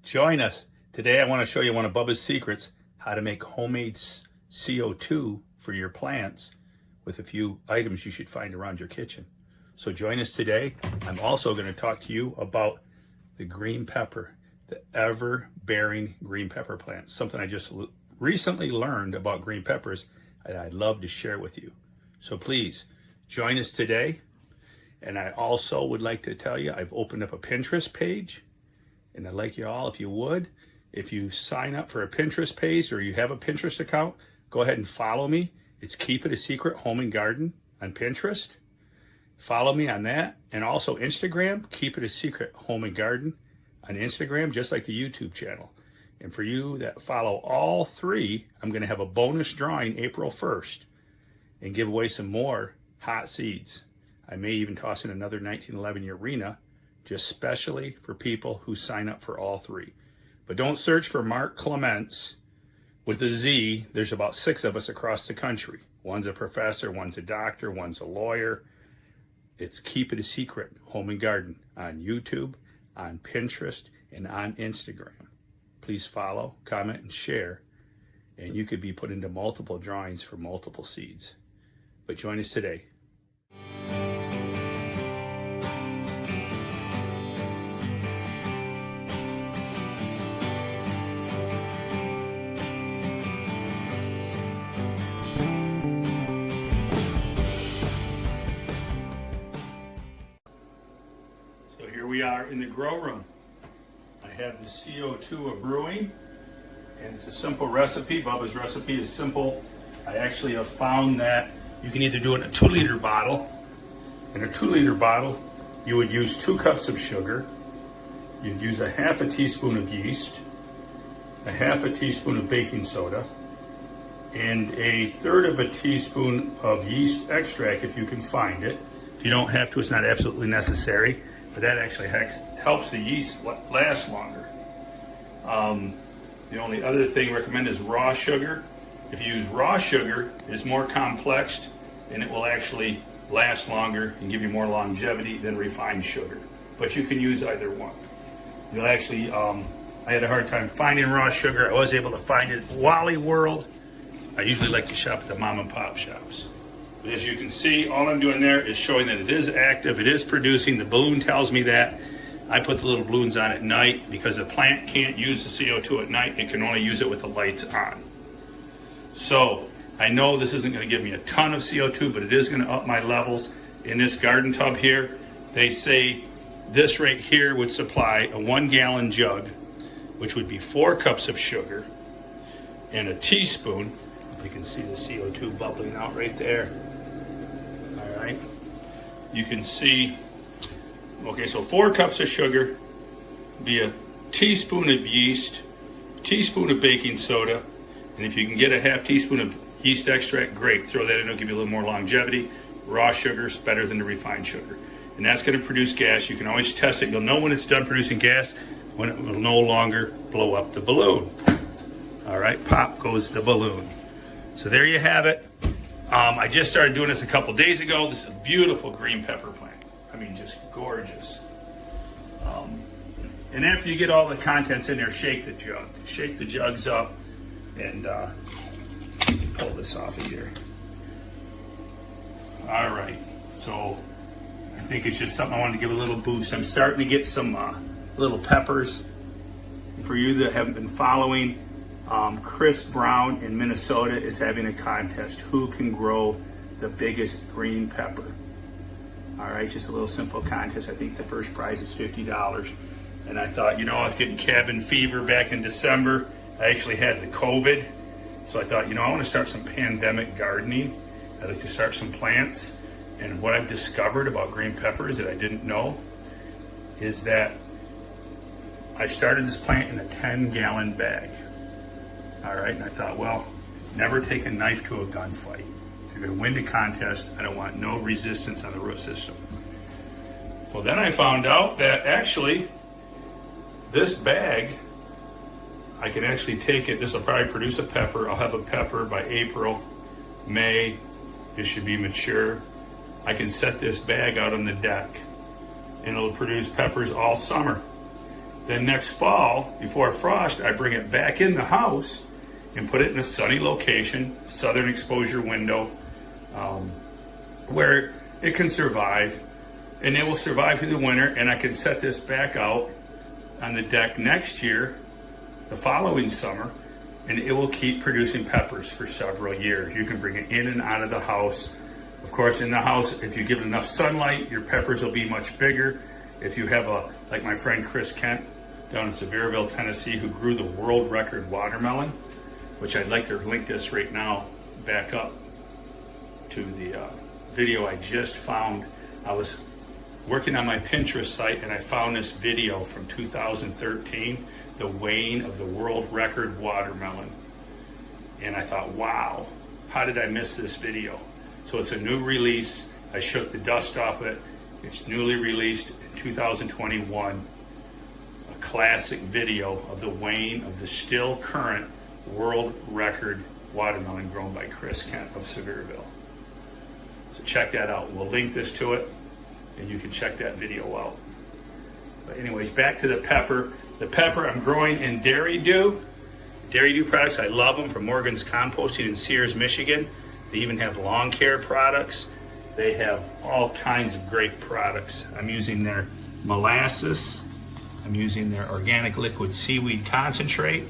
Join us. Today I want to show you one of Bubba's secrets, how to make homemade CO2 for your plants with a few items you should find around your kitchen. So join us today. I'm also going to talk to you about the green pepper, the ever-bearing green pepper plant, something I just recently learned about green peppers and I'd love to share with you. So please join us today. And I also would like to tell you, I've opened up a Pinterest page. And I'd like you all, if you would, if you sign up for a Pinterest page or you have a Pinterest account, go ahead and follow me. It's Keep It a Secret Home and Garden on Pinterest. Follow me on that. And also Instagram, Keep It a Secret Home and Garden on Instagram, just like the YouTube channel. And for you that follow all three, I'm going to have a bonus drawing April 1st and give away some more hot seeds. I may even toss in another 1911 Urena, just specially for people who sign up for all three. But don't search for Mark Clements with a Z. There's about 6 of us across the country. One's a professor, one's a doctor, one's a lawyer. It's Keep It a Secret Home and Garden on YouTube, on Pinterest, and on Instagram. Please follow, comment, and share, and you could be put into multiple drawings for multiple seeds. But join us today. We are in the grow room. I have the CO2 of brewing, and it's a simple recipe. Bubba's recipe is simple. I actually have found that you can either do it in a 2-liter bottle. In a 2-liter bottle, you would use 2 cups of sugar. You'd use a half a teaspoon of yeast, a half a teaspoon of baking soda, and a third of a teaspoon of yeast extract if you can find it. If you don't have to, it's not absolutely necessary. But that actually helps the yeast last longer. The only other thing recommended is raw sugar. If you use raw sugar, it's more complex and it will actually last longer and give you more longevity than refined sugar. But you can use either one. You'll actually, I had a hard time finding raw sugar. I was able to find it at Wally World. I usually like to shop at the mom and pop shops. But as you can see, all I'm doing there is showing that it is active, it is producing. The balloon tells me that. I put the little balloons on at night because the plant can't use the CO2 at night. It can only use it with the lights on. So I know this isn't going to give me a ton of CO2, but it is going to up my levels. In this garden tub here, they say this right here would supply a 1-gallon jug, which would be 4 cups of sugar and a teaspoon. You can see the CO2 bubbling out right there. All right. You can see, okay, so 4 cups of sugar, be a teaspoon of yeast, teaspoon of baking soda, and if you can get a half teaspoon of yeast extract, great. Throw that in, it'll give you a little more longevity. Raw sugar is better than the refined sugar. And that's going to produce gas. You can always test it. You'll know when it's done producing gas, when it will no longer blow up the balloon. All right, pop goes the balloon. So there you have it. I just started doing this a couple days ago. This is a beautiful green pepper plant. I mean, just gorgeous. And after you get all the contents in there, shake the jug. Shake the jugs up and pull this off of here. All right, so I think it's just something I wanted to give a little boost. I'm starting to get some little peppers. For you that haven't been following, Chris Brown in Minnesota is having a contest. Who can grow the biggest green pepper? All right, just a little simple contest. I think the first prize is $50. And I thought, I was getting cabin fever back in December. I actually had the COVID. So I thought, I want to start some pandemic gardening. I'd like to start some plants. And what I've discovered about green peppers that I didn't know is that I started this plant in a 10-gallon bag. All right, and I thought, well, never take a knife to a gunfight. If you're going to win the contest, I don't want no resistance on the root system. Well, then I found out that actually this bag, I can actually take it. This will probably produce a pepper. I'll have a pepper by April, May. It should be mature. I can set this bag out on the deck and it'll produce peppers all summer. Then next fall, before frost, I bring it back in the house and put it in a sunny location, southern exposure window, where it can survive, and it will survive through the winter, and I can set this back out on the deck next year, the following summer, and it will keep producing peppers for several years. You can bring it in and out of the house. Of course, in the house, if you give it enough sunlight, your peppers will be much bigger. If you have like my friend Chris Kent down in Sevierville, Tennessee, who grew the world record watermelon, which I'd like to link this right now back up to the video I just found. I was working on my Pinterest site and I found this video from 2013, the weighing of the world record watermelon. And I thought, wow, how did I miss this video? So it's a new release. I shook the dust off it. It's newly released in 2021. A classic video of the weighing of the still current world record watermelon grown by Chris Kent of Sevierville. So check that out. We'll link this to it and you can check that video out. But anyways, back to the pepper. The pepper I'm growing in Dairy Dew. Dairy Dew products, I love them, from Morgan's Composting in Sears, Michigan. They even have lawn care products. They have all kinds of great products. I'm using their molasses. I'm using their organic liquid seaweed concentrate.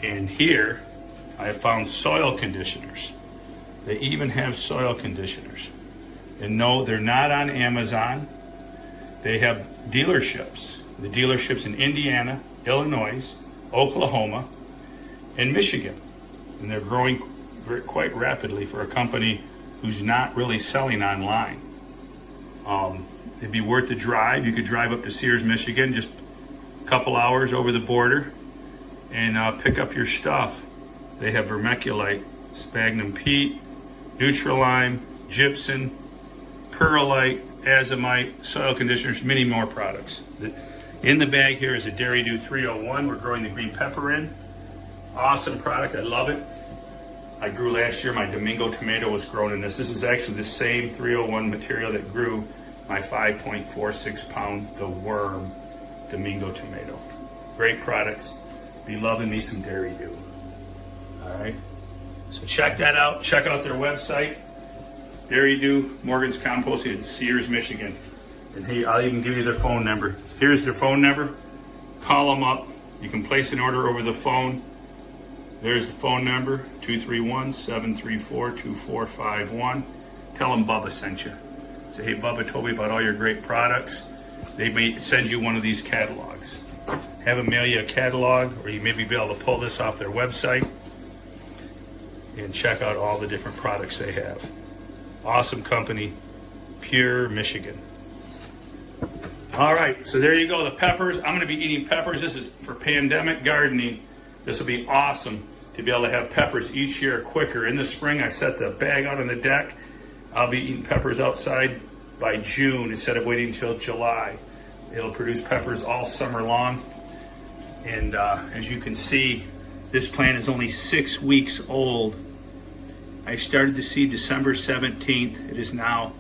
And here I have found soil conditioners. They even have soil conditioners. And no, they're not on Amazon. They have dealerships. The dealerships in Indiana, Illinois, Oklahoma, and Michigan. And they're growing quite rapidly for a company who's not really selling online. It'd be worth the drive. You could drive up to Sears, Michigan, just a couple hours over the border, and pick up your stuff. They have vermiculite, sphagnum peat, Nutrilime, gypsum, perlite, azomite, soil conditioners, many more products. In the bag here is a Dairy Dew 301 we're growing the green pepper in. Awesome product, I love it. I grew last year, my Domingo tomato was grown in this. This is actually the same 301 material that grew my 5.46 pound The Worm Domingo tomato. Great products. Be loving me some Dairy Dew. All right, so check that out. Check out their website, Dairy Dew, Morgan's Composting in Sears, Michigan. And hey, I'll even give you their phone number. Here's their phone number. Call them up. You can place an order over the phone. There's the phone number, 231-734-2451. Tell them Bubba sent you. Say, hey, Bubba told me about all your great products. They may send you one of these catalogs. Have them mail you a catalog, or you maybe be able to pull this off their website and check out all the different products they have. Awesome company, Pure, Michigan. All right, so there you go, the peppers. I'm gonna be eating peppers. This is for pandemic gardening. This will be awesome to be able to have peppers each year quicker. In the spring, I set the bag out on the deck. I'll be eating peppers outside by June instead of waiting until July. It'll produce peppers all summer long. And as you can see, this plant is only 6 weeks old. I started the seed December 17th. It is now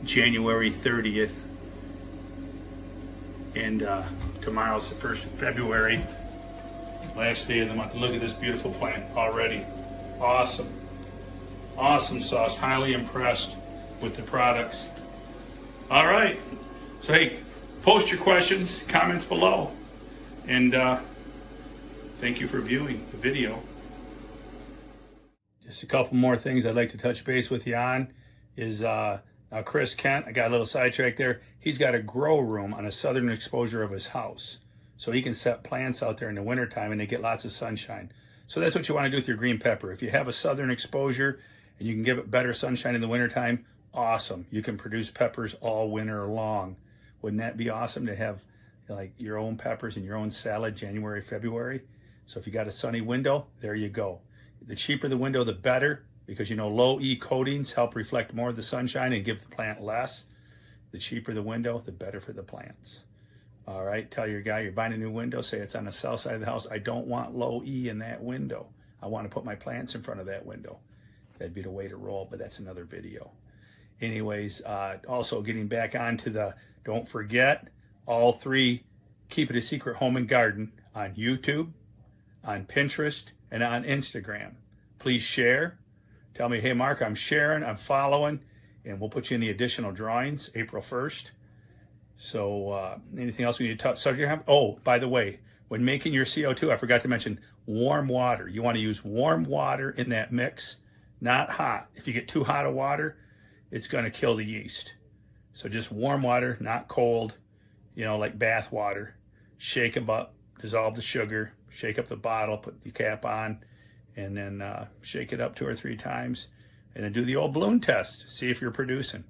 January 30th. And tomorrow's the 1st of February. Last day of the month. Look at this beautiful plant already. Awesome. Awesome sauce. Highly impressed with the products. All right. So hey, post your questions, comments below. And thank you for viewing the video. Just a couple more things I'd like to touch base with you on is now Chris Kent, I got a little sidetracked there. He's got a grow room on a southern exposure of his house. So he can set plants out there in the wintertime and they get lots of sunshine. So that's what you want to do with your green pepper. If you have a southern exposure and you can give it better sunshine in the wintertime, awesome. You can produce peppers all winter long. Wouldn't that be awesome to have like your own peppers in your own salad January, February? So if you got a sunny window, there you go. The cheaper the window, the better, because you know low E coatings help reflect more of the sunshine and give the plant less. The cheaper the window, the better for the plants. All right, tell your guy you're buying a new window, say it's on the south side of the house. I don't want low E in that window. I want to put my plants in front of that window. That'd be the way to roll, but that's another video. Anyways, also getting back onto the, don't forget, all 3 Keep It a Secret Home and Garden on YouTube, on Pinterest, and on Instagram. Please share. Tell me, hey, Mark, I'm sharing, I'm following, and we'll put you in the additional drawings April 1st. So anything else we need to touch? Oh, by the way, when making your CO2, I forgot to mention warm water. You want to use warm water in that mix, not hot. If you get too hot of water, it's going to kill the yeast. So just warm water, not cold, like bath water. Shake them up, dissolve the sugar, shake up the bottle, put the cap on, and then shake it up 2 or 3 times, and then do the old balloon test. See if you're producing.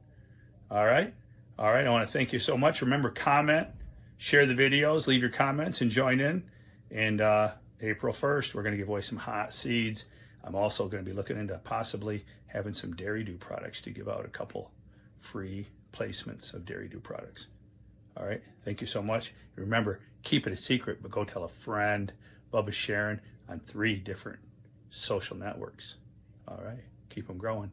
All right? All right, I want to thank you so much. Remember, comment, share the videos, leave your comments, and join in. And April 1st, we're going to give away some hot seeds. I'm also going to be looking into possibly having some Dairy Dew products to give out, a couple free placements of Dairy Dew products. All right, thank you so much. Remember, keep it a secret, but go tell a friend. Bubba's sharing on 3 different social networks. All right, keep them growing.